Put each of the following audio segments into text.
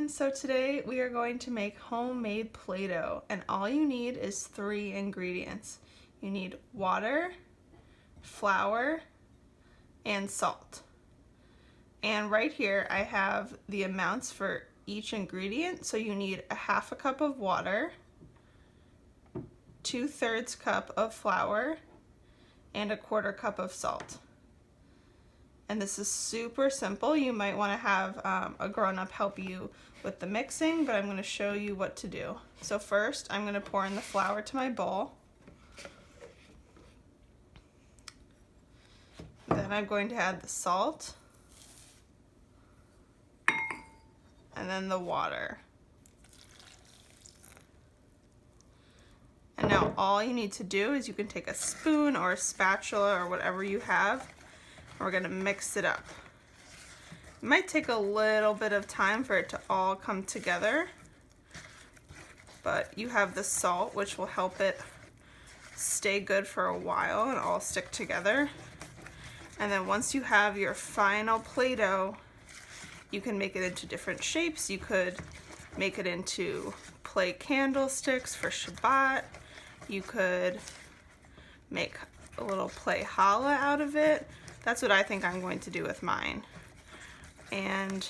everyone. So today we are going to make homemade Play-Doh, and all you need is 3 ingredients. You need water, flour, and salt. And right here I have the amounts for each ingredient. So you need a 1/2 cup of water, 2/3 cup of flour, and a 1/4 cup of salt. And this is super simple. You might want to have a grown-up help you with the mixing, but I'm going to show you what to do. So first, I'm going to pour in the flour to my bowl. Then I'm going to add the salt. And then the water. And now all you need to do is you can take a spoon or a spatula or whatever you have. We're gonna mix it up. It might take a little bit of time for it to all come together, but you have the salt, which will help it stay good for a while and all stick together. And then once you have your final Play-Doh, you can make it into different shapes. You could make it into play candlesticks for Shabbat. You could make a little play challah out of it. That's what I think I'm going to do with mine. And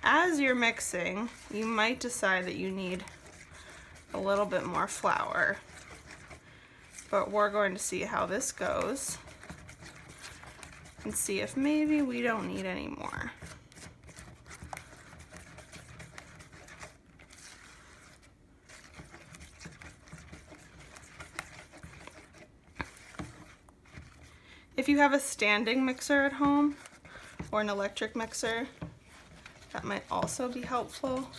as you're mixing, you might decide that you need a little bit more flour. But we're going to see how this goes and see if maybe we don't need any more. If you have a standing mixer at home or an electric mixer, that might also be helpful.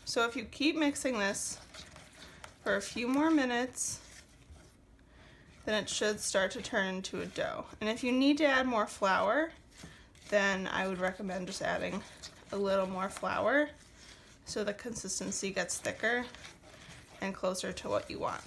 So if you keep mixing this for a few more minutes, then it should start to turn into a dough. And if you need to add more flour, then I would recommend just adding a little more flour so the consistency gets thicker and closer to what you want.